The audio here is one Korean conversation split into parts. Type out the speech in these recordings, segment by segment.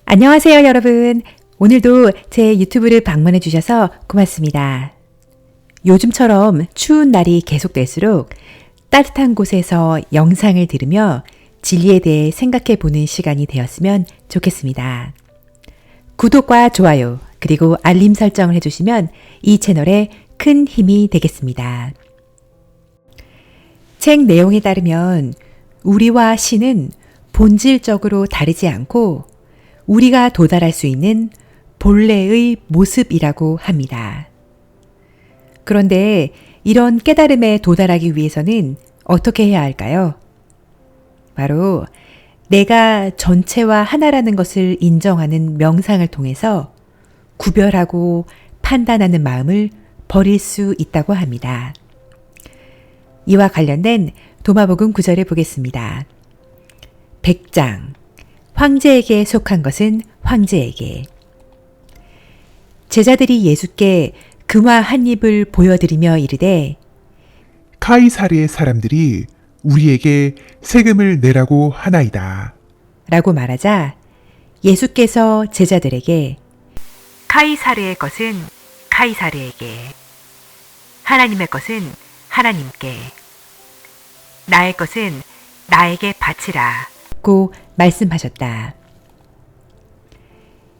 안녕하세요, 여러분. 오늘도 제 유튜브를 방문해 주셔서 고맙습니다. 요즘처럼 추운 날이 계속될수록 따뜻한 곳에서 영상을 들으며 진리에 대해 생각해 보는 시간이 되었으면 좋겠습니다. 구독과 좋아요, 그리고 알림 설정을 해주시면 이 채널에 큰 힘이 되겠습니다. 책 내용에 따르면 우리와 신은 본질적으로 다르지 않고 우리가 도달할 수 있는 본래의 모습이라고 합니다. 그런데 이런 깨달음에 도달하기 위해서는 어떻게 해야 할까요? 바로 내가 전체와 하나라는 것을 인정하는 명상을 통해서 구별하고 판단하는 마음을 버릴 수 있다고 합니다. 이와 관련된 도마복음 9절을 보겠습니다. 백장 황제에게 속한 것은 황제에게. 제자들이 예수께 금화 한 입을 보여드리며 이르되 카이사르의 사람들이 우리에게 세금을 내라고 하나이다. 라고 말하자 예수께서 제자들에게 카이사르의 것은 카이사르에게, 하나님의 것은 하나님께, 나의 것은 나에게 바치라 고 말씀하셨다.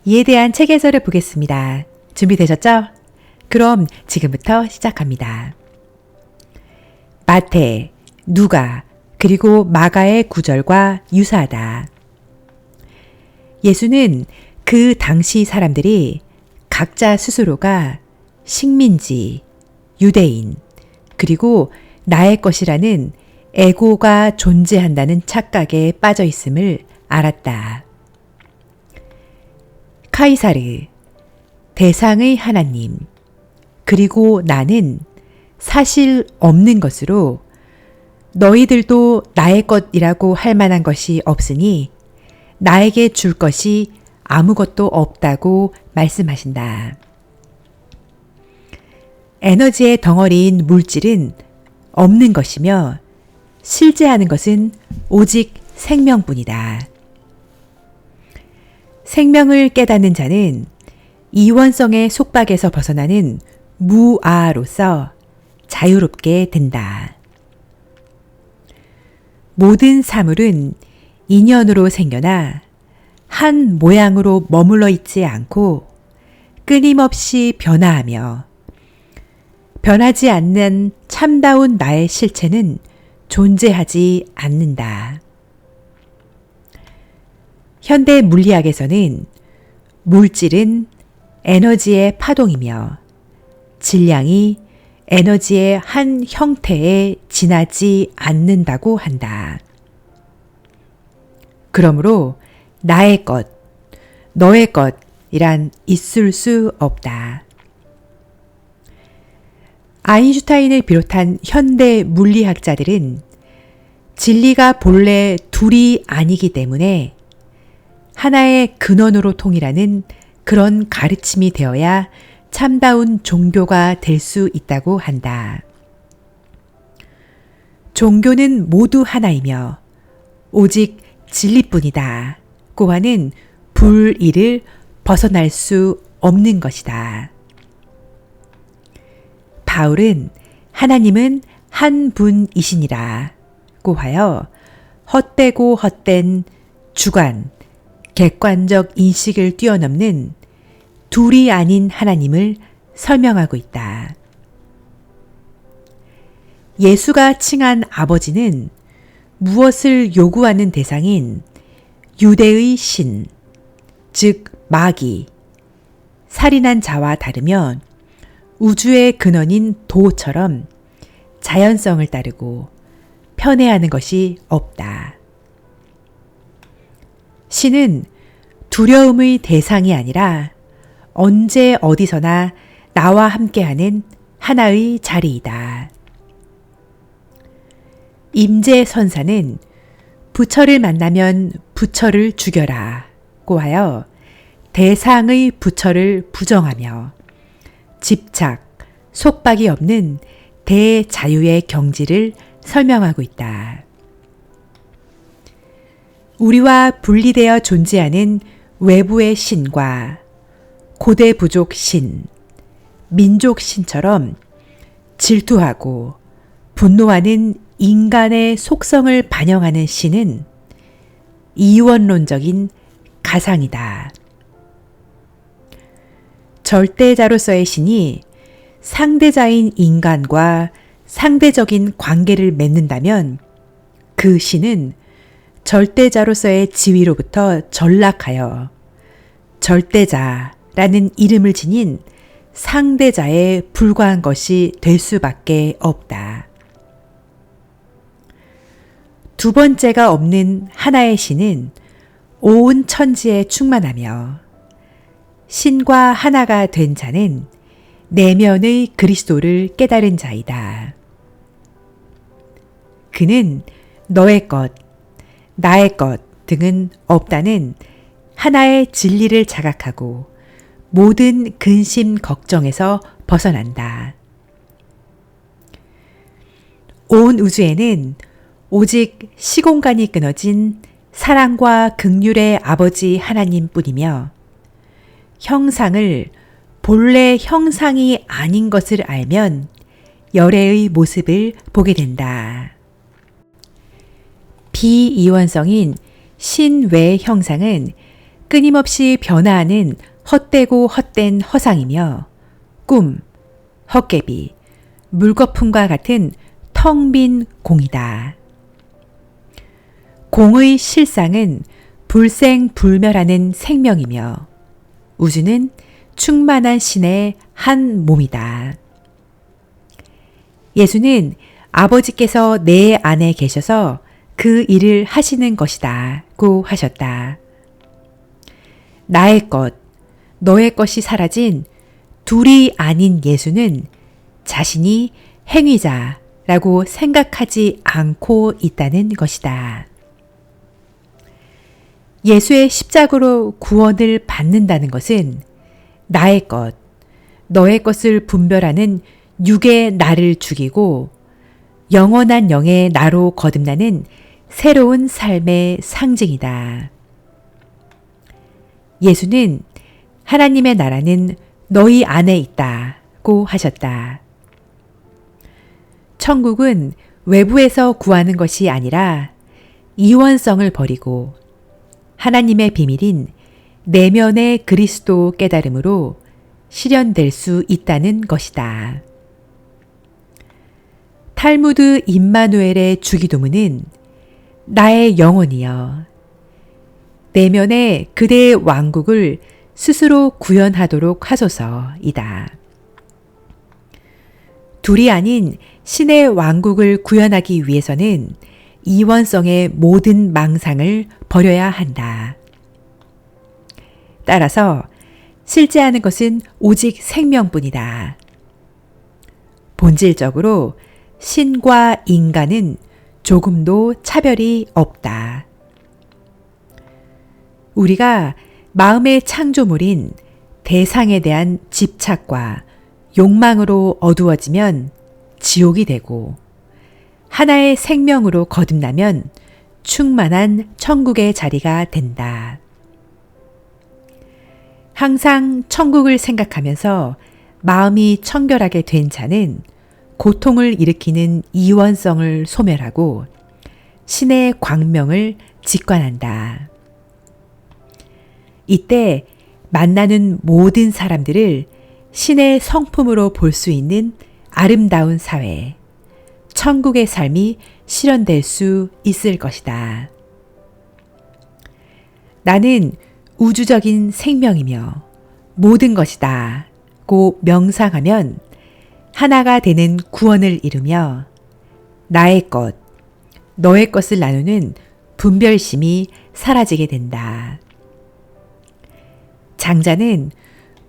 이에 대한 책 해설을 보겠습니다. 준비되셨죠? 그럼 지금부터 시작합니다. 마태, 누가, 그리고 마가의 구절과 유사하다. 예수는 그 당시 사람들이 각자 스스로가 식민지, 유대인, 그리고 나의 것이라는 에고가 존재한다는 착각에 빠져 있음을 알았다. 카이사르, 대상의 하나님, 그리고 나는 사실 없는 것으로 너희들도 나의 것이라고 할 만한 것이 없으니 나에게 줄 것이 아무것도 없다고 말씀하신다. 에너지의 덩어리인 물질은 없는 것이며 실제하는 것은 오직 생명뿐이다. 생명을 깨닫는 자는 이원성의 속박에서 벗어나는 무아로서 자유롭게 된다. 모든 사물은 인연으로 생겨나 한 모양으로 머물러 있지 않고 끊임없이 변화하며 변하지 않는 참다운 나의 실체는 존재하지 않는다. 현대 물리학에서는 물질은 에너지의 파동이며 질량이 에너지의 한 형태에 지나지 않는다고 한다. 그러므로 나의 것, 너의 것이란 있을 수 없다. 아인슈타인을 비롯한 현대 물리학자들은 진리가 본래 둘이 아니기 때문에 하나의 근원으로 통일하는 그런 가르침이 되어야 참다운 종교가 될 수 있다고 한다. 종교는 모두 하나이며 오직 진리뿐이다 고 하는 불의를 벗어날 수 없는 것이다. 바울은 하나님은 한 분이시니라 고 하여 헛되고 헛된 주관, 객관적 인식을 뛰어넘는 둘이 아닌 하나님을 설명하고 있다. 예수가 칭한 아버지는 무엇을 요구하는 대상인 유대의 신, 즉 마귀, 살인한 자와 다르면 우주의 근원인 도처럼 자연성을 따르고 편애하는 것이 없다. 신은 두려움의 대상이 아니라 언제 어디서나 나와 함께하는 하나의 자리이다. 임재선사는 부처를 만나면 부처를 죽여라 고 하여 대상의 부처를 부정하며 집착, 속박이 없는 대자유의 경지를 설명하고 있다. 우리와 분리되어 존재하는 외부의 신과 고대 부족 신, 민족 신처럼 질투하고 분노하는 인간의 속성을 반영하는 신은 이원론적인 가상이다. 절대자로서의 신이 상대자인 인간과 상대적인 관계를 맺는다면 그 신은 절대자로서의 지위로부터 전락하여 절대자라는 이름을 지닌 상대자에 불과한 것이 될 수밖에 없다. 두 번째가 없는 하나의 신은 온 천지에 충만하며 신과 하나가 된 자는 내면의 그리스도를 깨달은 자이다. 그는 너의 것, 나의 것 등은 없다는 하나의 진리를 자각하고 모든 근심 걱정에서 벗어난다. 온 우주에는 오직 시공간이 끊어진 사랑과 긍휼의 아버지 하나님뿐이며 형상을 본래 형상이 아닌 것을 알면 열애의 모습을 보게 된다. 비이원성인 신외 형상은 끊임없이 변화하는 헛되고 헛된 허상이며 꿈, 헛개비, 물거품과 같은 텅 빈 공이다. 공의 실상은 불생불멸하는 생명이며 우주는 충만한 신의 한 몸이다. 예수는 아버지께서 내 안에 계셔서 그 일을 하시는 것이다고 하셨다. 나의 것, 너의 것이 사라진 둘이 아닌 예수는 자신이 행위자라고 생각하지 않고 있다는 것이다. 예수의 십자가로 구원을 받는다는 것은 나의 것, 너의 것을 분별하는 육의 나를 죽이고 영원한 영의 나로 거듭나는 새로운 삶의 상징이다. 예수는 하나님의 나라는 너희 안에 있다고 하셨다. 천국은 외부에서 구하는 것이 아니라 이원성을 버리고 하나님의 비밀인 내면의 그리스도 깨달음으로 실현될 수 있다는 것이다. 탈무드 임마누엘의 주기도문은 나의 영혼이여 내면의 그대의 왕국을 스스로 구현하도록 하소서이다. 둘이 아닌 신의 왕국을 구현하기 위해서는 이원성의 모든 망상을 버려야 한다. 따라서 실제하는 것은 오직 생명뿐이다. 본질적으로 신과 인간은 조금도 차별이 없다. 우리가 마음의 창조물인 대상에 대한 집착과 욕망으로 어두워지면 지옥이 되고 하나의 생명으로 거듭나면 충만한 천국의 자리가 된다. 항상 천국을 생각하면서 마음이 청결하게 된 자는 고통을 일으키는 이원성을 소멸하고 신의 광명을 직관한다. 이때 만나는 모든 사람들을 신의 성품으로 볼 수 있는 아름다운 사회, 천국의 삶이 실현될 수 있을 것이다. 나는 우주적인 생명이며 모든 것이다 고 명상하면 하나가 되는 구원을 이루며 나의 것, 너의 것을 나누는 분별심이 사라지게 된다. 장자는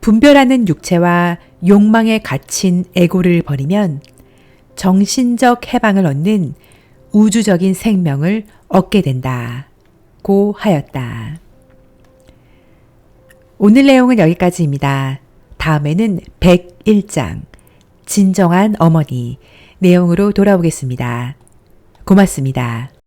분별하는 육체와 욕망에 갇힌 에고를 버리면 정신적 해방을 얻는 우주적인 생명을 얻게 된다고 하였다. 오늘 내용은 여기까지입니다. 다음에는 101장 진정한 어머니 내용으로 돌아오겠습니다. 고맙습니다.